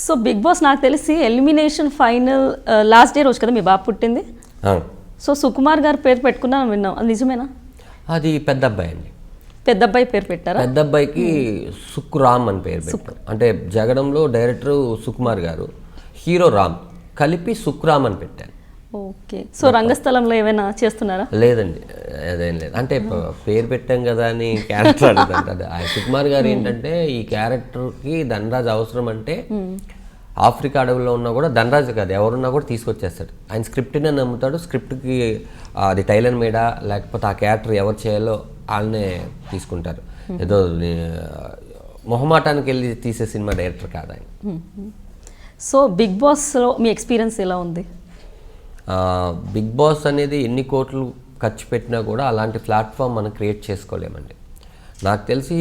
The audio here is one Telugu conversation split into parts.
సో బిగ్ బాస్ నాకు తెలిసి ఎలిమినేషన్ ఫైనల్ లాస్ట్ డే రోజు కదా మీ బాబు పుట్టింది. సో సుకుమార్ గారు పేరు పెట్టుకున్నాను విన్నాం, అది నిజమేనా? అది పెద్ద అబ్బాయి అండి. పెద్ద అబ్బాయి పేరు పెట్టారా? పెద్ద అబ్బాయికి సుక్రామ్ అని పేరు పెట్టారు. అంటే జగడంలో డైరెక్టర్ సుకుమార్ గారు, హీరో రామ్ కలిపి సుక్రామ్ అని పెట్టారు. ఓకే. సో రంగస్థలంలో ఏమైనా చేస్తున్నారా? లేదండి, అదేం లేదు. అంటే పేరు పెట్టాం కదా అని క్యారెక్టర్ అడుగుతుంటారు. సుకుమార్ గారు ఏంటంటే ఈ క్యారెక్టర్కి ధనరాజ్ అవసరం అంటే ఆఫ్రికా అడవుల్లో ఉన్నా కూడా ధనరాజ్ కాదు ఎవరున్నా కూడా తీసుకొచ్చేస్తాడు. ఆయన స్క్రిప్ట్నే నమ్ముతాడు. స్క్రిప్ట్కి అది టైలర్ మేడా లేకపోతే ఆ క్యారెక్టర్ ఎవరు చేయాలో వాళ్ళనే తీసుకుంటారు. ఏదో మొహమాటానికి వెళ్ళి తీసే సినిమా డైరెక్టర్ కాదు ఆయన. సో బిగ్ బాస్లో మీ ఎక్స్పీరియన్స్ ఎలా ఉంది? బిగ్ బాస్ అనేది ఎన్ని కోట్లు ఖర్చు పెట్టినా కూడా అలాంటి ప్లాట్ఫామ్ మనం క్రియేట్ చేసుకోలేమండి. నాకు తెలిసి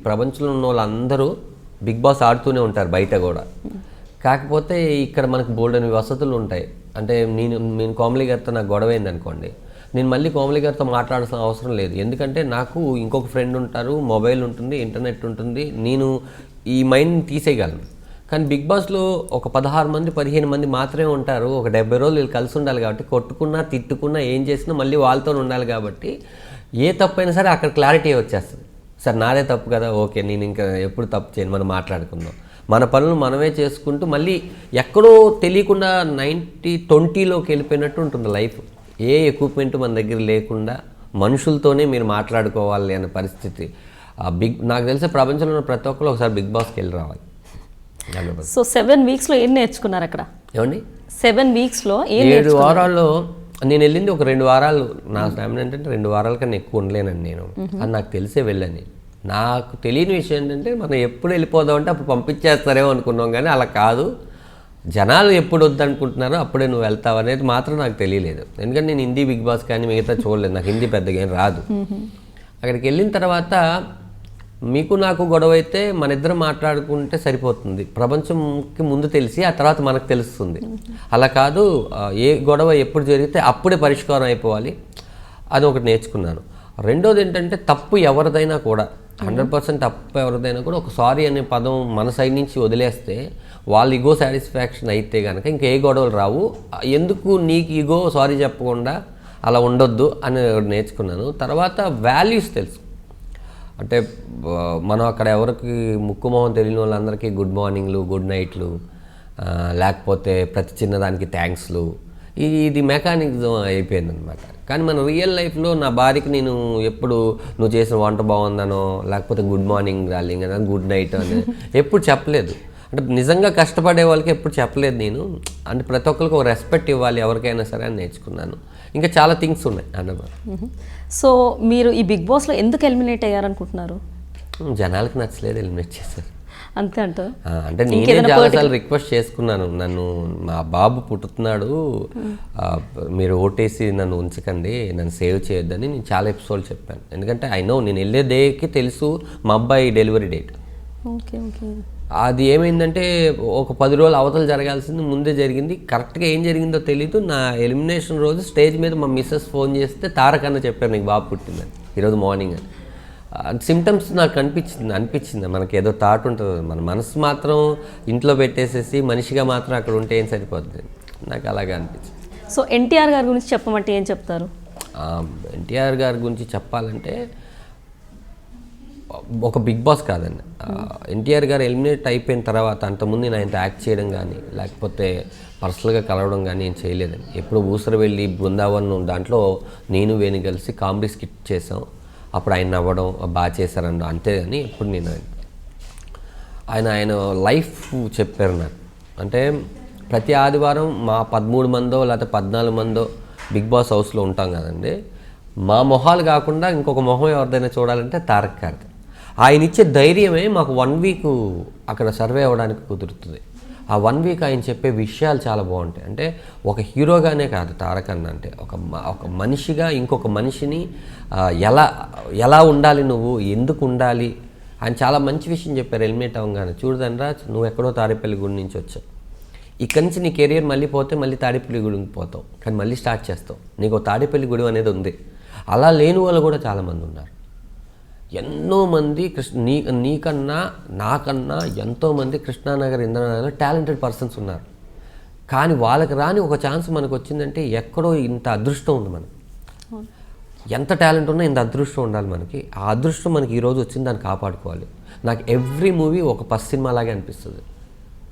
ప్రపంచంలో ఉన్న వాళ్ళందరూ బిగ్ బాస్ ఆడుతూనే ఉంటారు బయట కూడా. కాకపోతే ఇక్కడ మనకు బోల్డెన్ వసతులు ఉంటాయి. అంటే నేను కోమలి గారితో నాకు గొడవ అయింది అనుకోండి, నేను మళ్ళీ కోమలి గారితో మాట్లాడాల్సిన అవసరం లేదు. ఎందుకంటే నాకు ఇంకొక ఫ్రెండ్ ఉంటారు, మొబైల్ ఉంటుంది, ఇంటర్నెట్ ఉంటుంది, నేను ఈ మైండ్ని తీసేయగలను. కానీ బిగ్ బాస్లో ఒక 16 మంది 15 మంది మాత్రమే ఉంటారు. ఒక 70 రోజులు వీళ్ళు కలిసి ఉండాలి కాబట్టి కొట్టుకున్నా తిట్టుకున్నా ఏం చేసినా మళ్ళీ వాళ్ళతో ఉండాలి కాబట్టి ఏ తప్పైనా సరే అక్కడ క్లారిటీ వచ్చేస్తుంది. సార్ నాదే తప్పు కదా, ఓకే నేను ఇంకా ఎప్పుడు తప్పు చేయను, మనం మాట్లాడుకుందాం, మన పనులు మనమే చేసుకుంటూ మళ్ళీ ఎక్కడో తెలియకుండా 90-20లోకి వెళ్ళిపోయినట్టు ఉంటుంది లైఫ్. ఏ ఎక్విప్మెంట్ మన దగ్గర లేకుండా మనుషులతోనే మీరు మాట్లాడుకోవాలి అనే పరిస్థితి. నాకు తెలిసే ప్రపంచంలో ఉన్న ప్రతి ఒక్కరు ఒకసారి బిగ్ బాస్కి వెళ్ళి రావాలి. సో 7 వీక్స్లో ఏం నేర్చుకున్నారు అక్కడ? ఏమండి 7 వీక్స్లో 7 వారాల్లో నేను వెళ్ళింది ఒక 2 వారాలు. నా స్టామినా ఏంటంటే 2 వారాల కన్నా ఎక్కువ ఉండలేనండి నేను. అది నాకు తెలిసే వెళ్ళని. నాకు తెలియని విషయం ఏంటంటే మనం ఎప్పుడు వెళ్ళిపోదాం అంటే అప్పుడు పంపించేస్తారేమో అనుకున్నాం, కానీ అలా కాదు. జనాలు ఎప్పుడు వద్దనుకుంటున్నారో అప్పుడే నువ్వు వెళ్తావు అనేది మాత్రం నాకు తెలియలేదు. ఎందుకంటే నేను హిందీ బిగ్ బాస్ కానీ మిగతా చూడలేదు, నాకు హిందీ పెద్దగా ఏం రాదు. అక్కడికి వెళ్ళిన తర్వాత మీకు నాకు గొడవ అయితే మన ఇద్దరం మాట్లాడుకుంటే సరిపోతుంది. ప్రపంచంకి ముందు తెలిసి ఆ తర్వాత మనకు తెలుస్తుంది. అలా కాదు, ఏ గొడవ ఎప్పుడు జరిగితే అప్పుడే పరిష్కారం అయిపోవాలి. అది ఒకటి నేర్చుకున్నాను. రెండోది ఏంటంటే తప్పు ఎవరిదైనా కూడా 100% తప్పు ఎవరిదైనా కూడా ఒక సారీ అనే పదం మన సైడ్ నుంచి వదిలేస్తే వాళ్ళ ఈగో సాటిస్ఫాక్షన్ అయితే కనుక ఇంకా ఏ గొడవలు రావు. ఎందుకు నీకు ఈగో సారీ చెప్పకుండా అలా ఉండొద్దు అని నేర్చుకున్నాను. తర్వాత వాల్యూస్ తెలుసు. అంటే మనం అక్కడ ఎవరికి ముక్కు మొహం తెలియని వాళ్ళందరికీ గుడ్ మార్నింగ్లు, గుడ్ నైట్లు, లేకపోతే ప్రతి చిన్నదానికి థ్యాంక్స్లు, ఇది మెకానిజం అయిపోయింది అనమాట. కానీ మన రియల్ లైఫ్లో నా భార్యకి నేను ఎప్పుడు నువ్వు చేసిన వంట బాగుందనో లేకపోతే గుడ్ మార్నింగ్ డార్లింగ్ అని, గుడ్ నైట్ అని ఎప్పుడు చెప్పలేదు. అంటే నిజంగా కష్టపడే వాళ్ళకి ఎప్పుడు చెప్పలేదు నేను. అంటే ప్రతి ఒక్కరికి ఒక రెస్పెక్ట్ ఇవ్వాలి ఎవరికైనా సరే అని నేర్చుకున్నాను. ఇంకా చాలా థింగ్స్ ఉన్నాయి అన్నమాట. సో మీరు ఈ బిగ్ బాస్లో ఎందుకు ఎలిమినేట్ అయ్యారనుకుంటున్నారు? జనాలకు నచ్చలేదు, ఎలిమినేట్ చేశారు అంతే అంట. అంటే నేనే చాలాసార్లు రిక్వెస్ట్ చేసుకున్నాను, నన్ను మా బాబు పుట్టుతున్నాడు, మీరు ఓటేసి నన్ను ఉంచకండి, నన్ను సేవ్ చేయొద్దని నేను చాలా ఎపిసోడ్ చెప్పాను. ఎందుకంటే ఐ నో నేను వెళ్ళే డేకి తెలుసు మా అబ్బాయి డెలివరీ డేట్. Okay okay. అది ఏమైందంటే ఒక 10 రోజులు అవతలు జరగాల్సింది ముందే జరిగింది. కరెక్ట్గా ఏం జరిగిందో తెలీదు. నా ఎలిమినేషన్ రోజు స్టేజ్ మీద మా మిస్సెస్ ఫోన్ చేస్తే తారకన్న చెప్పారు నీకు బాబు పుట్టిందని ఈరోజు మార్నింగ్ అని. సిమ్టమ్స్ నాకు అనిపించింది మనకి ఏదో థాట్ ఉంటుంది, మన మనసు మాత్రం ఇంట్లో పెట్టేసేసి మనిషిగా మాత్రం అక్కడ ఉంటే ఏం సరిపోతుంది, నాకు అలాగే అనిపించింది. సో ఎన్టీఆర్ గారి గురించి చెప్పమంటే ఏం చెప్తారు? ఎన్టీఆర్ గారి గురించి చెప్పాలంటే ఒక బిగ్ బాస్ కాదండి. ఎన్టీఆర్ గారు ఎలిమినేట్ అయిపోయిన తర్వాత అంతకుముందు నేను ఆయనతో యాక్ట్ చేయడం కానీ లేకపోతే పర్సనల్గా కలవడం కానీ ఏం చేయలేదండి. ఎప్పుడు ఊసరు వెళ్ళి బృందావనం దాంట్లో నేను వేణు కలిసి కామెడీ స్కిట్ చేసాం. అప్పుడు ఆయన నవ్వడం బాగా చేశారండి అంతే. కానీ ఎప్పుడు నేను ఆయన లైఫ్ చెప్పారు నాకు. అంటే ప్రతి ఆదివారం మా 13 మందో లేకపోతే 14 మందో బిగ్ బాస్ హౌస్లో ఉంటాం కదండి. మా మొహాలు కాకుండా ఇంకొక మొహం ఎవరిదైనా చూడాలంటే తారక్ గారిది. ఆయన ఇచ్చే ధైర్యమే మాకు 1 వీక్ అక్కడ సర్వే అవ్వడానికి కుదురుతుంది. ఆ 1 వీక్ ఆయన చెప్పే విషయాలు చాలా బాగుంటాయి. అంటే ఒక హీరోగానే కాదు తారక్ అన్న అంటే ఒక మనిషిగా ఇంకొక మనిషిని ఎలా ఉండాలి, నువ్వు ఎందుకు ఉండాలి, ఆయన చాలా మంచి విషయం చెప్పారు. ఎలిమినేట్ అవ్వగానే చూడదనరా నువ్వు ఎక్కడో తాడేపల్లి గుడి నుంచి వచ్చావు, ఇక్కడి నుంచి నీ కెరియర్ మళ్ళీ పోతే మళ్ళీ తాడేపల్లి గుడికి పోతావు, కానీ మళ్ళీ స్టార్ట్ చేస్తావు, నీకు తాడేపల్లి గుడి అనేది ఉంది. అలా లేని వాళ్ళు కూడా చాలామంది ఉన్నారు. ఎంతోమంది నీకన్నా నాకన్నా ఎంతోమంది కృష్ణానగర్ ఇంద్రనగర్లో టాలెంటెడ్ పర్సన్స్ ఉన్నారు. కానీ వాళ్ళకి రాని ఒక ఛాన్స్ మనకు వచ్చిందంటే ఎక్కడో ఇంత అదృష్టం ఉంది మనకి. ఎంత టాలెంట్ ఉన్నా ఇంత అదృష్టం ఉండాలి మనకి. ఆ అదృష్టం మనకి ఈరోజు వచ్చింది, దాన్ని కాపాడుకోవాలి. నాకు ఎవ్రీ మూవీ ఒక ఫస్ట్ సినిమా లాగే అనిపిస్తుంది.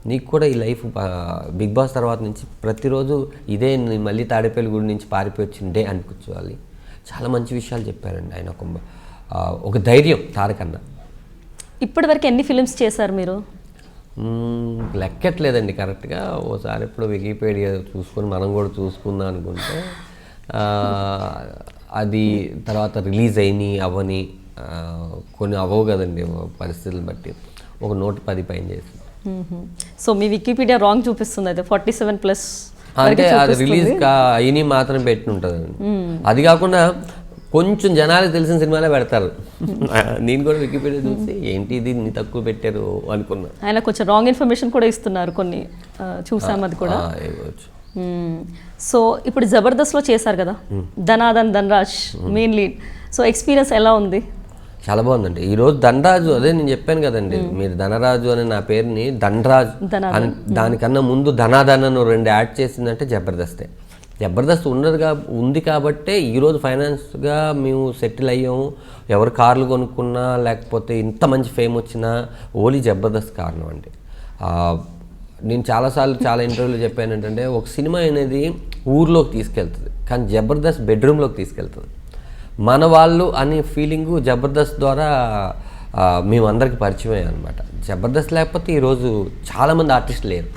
నీకు కూడా ఈ లైఫ్ బిగ్ బాస్ తర్వాత నుంచి ప్రతిరోజు ఇదే మళ్ళీ తాడేపల్లి గుడి నుంచి పారిపోయి వచ్చిండే అనిపించాలి. చాలా మంచి విషయాలు చెప్పారండి ఆయన. ఒక ధైర్యం తారకన్న. ఇప్పటి వరకు ఎన్ని ఫిలిమ్స్ చేశారు మీరు? లెక్కట్లేదండి కరెక్ట్గా. ఓసారి ఇప్పుడు వికీపీడియా చూసుకొని మనం కూడా చూసుకుందాం అనుకుంటే అది తర్వాత రిలీజ్ అయినాయి అవని కొన్ని అవ్వవు కదండి పరిస్థితులను బట్టి. ఒక 110 పైన చేసి. సో మీ వికీపీడియా రాంగ్ చూపిస్తుంది అయితే 47+ అంటే అది రిలీజ్ అయిన మాత్రం పెట్టిన ఉంటుందండి. అది కాకుండా కొంచెం జనాలకు తెలిసిన సినిమాలే పెడతారు. నేను కూడా వికీపీడియా చూసి ఏంటి ఇది ఇన్ని తక్కువ పెట్టారు అనుకున్నా. ఆయన కొంచెం రాంగ్ ఇన్ఫర్మేషన్ కూడా ఇస్తున్నారు కొన్ని, చూసాం అది కూడా. సో ఇప్పుడు జబర్దస్త్లో చేశారు కదా, Dhanadhan Dhanraj main lead. So experience ఎలా ఉంది? చాలా బాగుందండి. ఈరోజు ధనరాజు, అదే నేను చెప్పాను కదండి, మీరు ధనరాజు అనే నా పేరుని ధనరాజు అని దానికన్నా ముందు ధనాధన్ 2 యాడ్ చేసిందంటే జబర్దస్తే. జబర్దస్త్ ఉంది కాబట్టే ఈరోజు ఫైనాన్స్గా మేము సెటిల్ అయ్యాము. ఎవరు కార్లు కొనుక్కున్నా లేకపోతే ఇంత మంచి ఫేమ్ వచ్చినా ఓన్లీ జబర్దస్త్ కారణం అండి. నేను చాలాసార్లు చాలా ఇంటర్వ్యూలో చెప్పాను ఏంటంటే, ఒక సినిమా అనేది ఊర్లోకి తీసుకెళ్తుంది, కానీ జబర్దస్త్ బెడ్రూమ్లోకి తీసుకెళ్తుంది. మన వాళ్ళు అనే ఫీలింగు జబర్దస్త్ ద్వారా మేమందరికీ పరిచయం అయ్యాం అనమాట. జబర్దస్త్ లేకపోతే ఈరోజు చాలామంది ఆర్టిస్టులు లేరు.